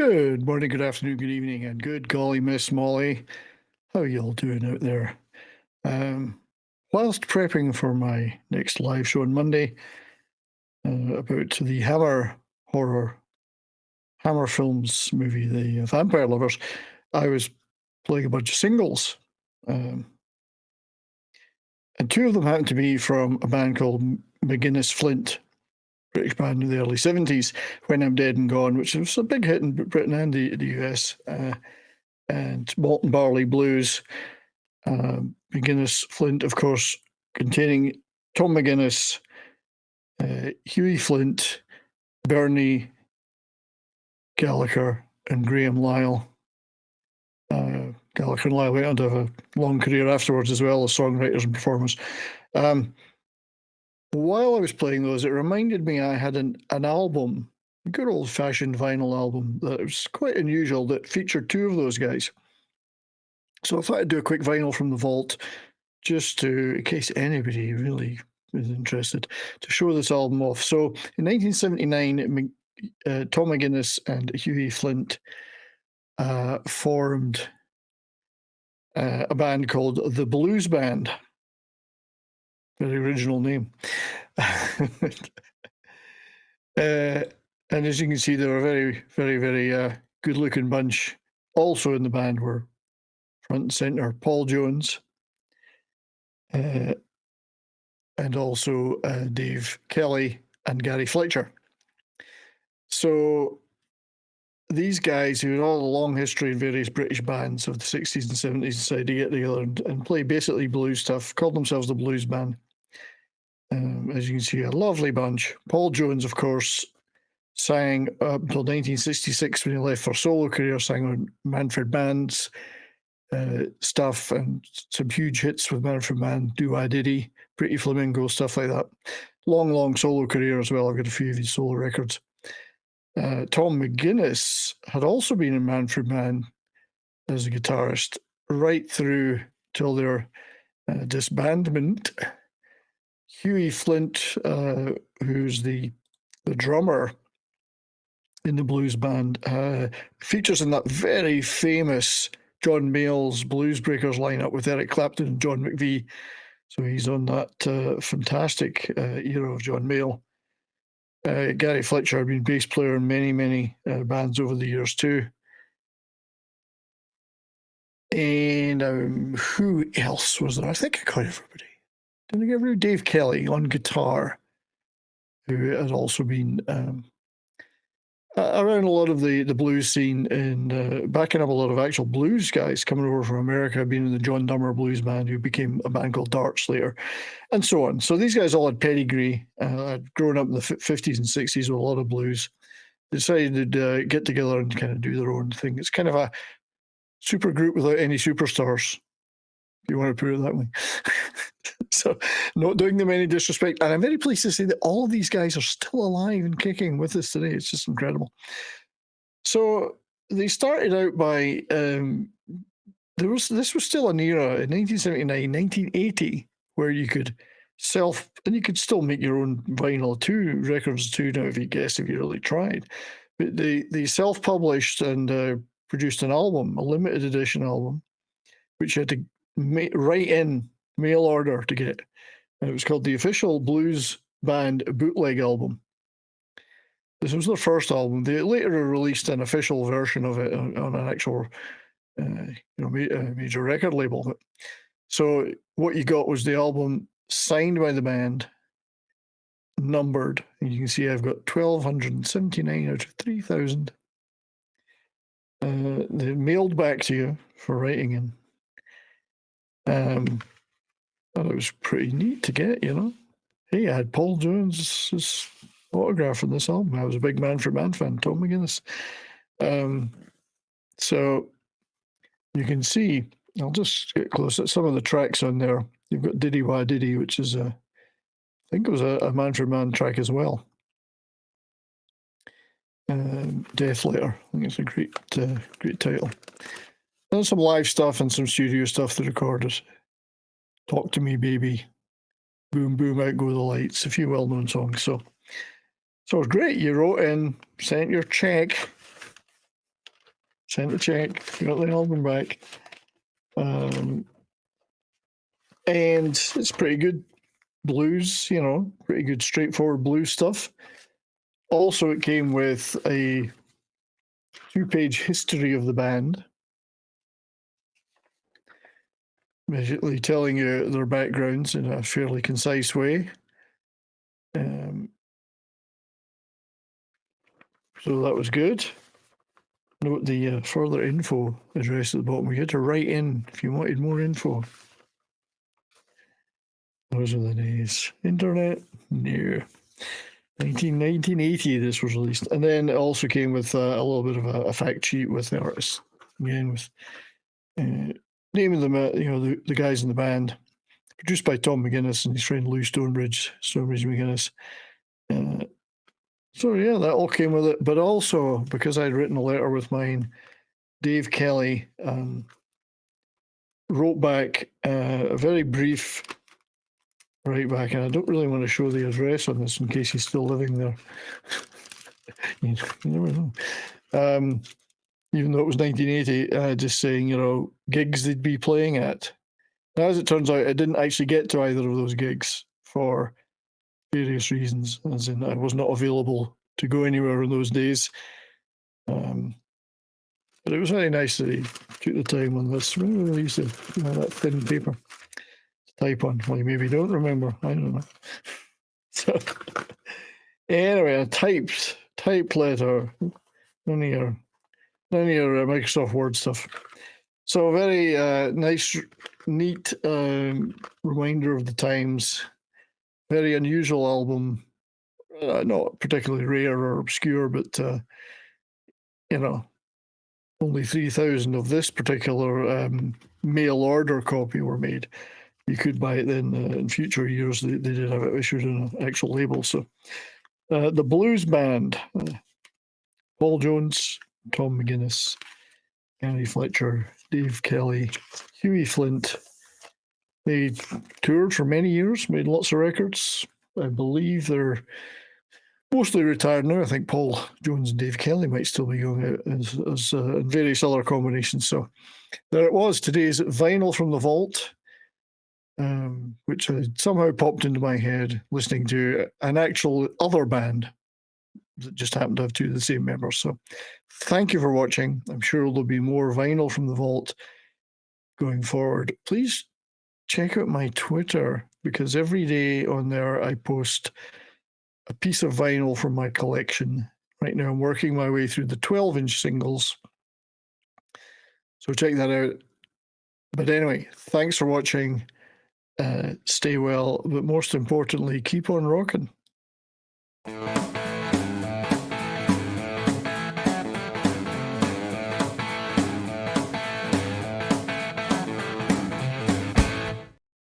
Good morning, good afternoon, good evening, and good golly, Miss Molly. How are you all doing out there? Whilst prepping for my next live show on Monday about the Hammer Films movie, The Vampire Lovers, I was playing a bunch of singles. And two of them happened to be from a band called McGuinness Flint, British band in the early 70s, When I'm Dead and Gone, which was a big hit in Britain and the US. And Malt and Barley Blues. McGuinness Flint, of course, containing Tom McGuinness, Hughie Flint, Bernie Gallagher, and Graham Lyle. Gallagher and Lyle went on to have a long career afterwards as well as songwriters and performers. While I was playing those, it reminded me I had an album, a good old-fashioned vinyl album, that was quite unusual, that featured two of those guys. So I thought I'd do a quick vinyl from the vault, just to, in case anybody really is interested, to show this album off. So in 1979, Tom McGuinness and Hughie Flint formed a band called the Blues Band. Very original name. And as you can see, they're a very, very, very good-looking bunch. Also in the band were front and center Paul Jones, and also Dave Kelly and Gary Fletcher. So these guys, who had all a long history in various British bands of the 60s and 70s, decided to get together and play basically blues stuff, called themselves the Blues Band. As you can see, a lovely bunch. Paul Jones, of course, sang up until 1966 when he left for a solo career, sang on Manfred Mann's stuff and some huge hits with Manfred Mann, Do I Diddy, Pretty Flamingo, stuff like that. Long solo career as well. I've got a few of his solo records. Tom McGuinness had also been in Manfred Mann as a guitarist right through till their disbandment. Hughie Flint, who's the drummer in the blues band, features in that very famous John Mayall's Blues Breakers lineup with Eric Clapton and John McVie. So he's on that fantastic era of John Mayall. Gary Fletcher had been bass player in many bands over the years too. And who else was there? I think I got everybody. Did I get rid of Dave Kelly on guitar, who had also been around a lot of the blues scene and backing up a lot of actual blues guys coming over from America, being in the John Dummer Blues Band, who became a band called Darts later, and so on. So these guys all had pedigree. I'd grown up in the 50s and 60s with a lot of blues. They decided to get together and kind of do their own thing. It's kind of a super group without any superstars, if you want to put it that way. So not doing them any disrespect. And I'm very pleased to say that all of these guys are still alive and kicking with us today. It's just incredible. So they started out by, this was still an era in 1979, 1980, where you could you could still make your own vinyl too, records too, now if you guessed, if you really tried. But they self-published and produced an album, a limited edition album, which you had to write in mail order to get. And it was called the Official Blues Band Bootleg Album. This was their first album. They later released an official version of it on an actual major record label. So what you got was the album signed by the band, numbered. And you can see I've got 1,279 out of 3,000. They're mailed back to you for writing in. Thought it was pretty neat to get, you know. Hey, I had Paul Jones' autograph on this album. I was a big Manfred Mann fan, Tom McGuinness. So you can see, I'll just get close at some of the tracks on there. You've got Diddy Wah Diddy, which is I think it was a Manfred Mann track as well. Death Letter, I think it's a great title. And some live stuff and some studio stuff they recorded. Talk to Me Baby, Boom Boom Out Go the Lights, a few well-known songs. So it was great. You wrote in, sent your check, Sent a check, got the album back. And it's pretty good blues, pretty good straightforward blues stuff. Also, it came with a 2-page history of the band, basically telling you their backgrounds in a fairly concise way. So that was good. Note the further info address at the bottom. You had to write in if you wanted more info. Those are the days. Internet? No. 1980 this was released. And then it also came with a little bit of a fact sheet with the artists. Again, with naming them, the guys in the band. Produced by Tom McGuinness and his friend Lou Stonebridge McGuinness. So yeah, that all came with it. But also, because I'd written a letter with mine, Dave Kelly wrote back a very brief write back, and I don't really want to show the address on this in case he's still living there. You never know. Even though it was 1980, just saying, gigs they'd be playing at. Now, as it turns out, I didn't actually get to either of those gigs for various reasons, as in I was not available to go anywhere in those days. But it was very nice that he took the time on this. Remember they used to that thin paper to type on? Well, you maybe don't remember. I don't know. So anyway, a typed letter. None of your Microsoft Word stuff. So a very nice, neat reminder of the times. Very unusual album. Not particularly rare or obscure, but only 3,000 of this particular mail order copy were made. You could buy it then in future years. They did have it issued in an actual label. So the Blues Band, Paul Jones, Tom McGuinness, Gary Fletcher, Dave Kelly, Hughie Flint. They toured for many years, made lots of records. I believe they're mostly retired now. I think Paul Jones and Dave Kelly might still be going out as various other combinations. So there it was, today's Vinyl from the Vault, which had somehow popped into my head listening to an actual other band that just happened to have two of the same members. So thank you for watching. I'm sure there'll be more Vinyl from the Vault going forward. Please check out my Twitter, because every day on there I post a piece of vinyl from my collection. Right now I'm working my way through the 12-inch singles. So check that out. But anyway, thanks for watching. Stay well, but most importantly, keep on rocking.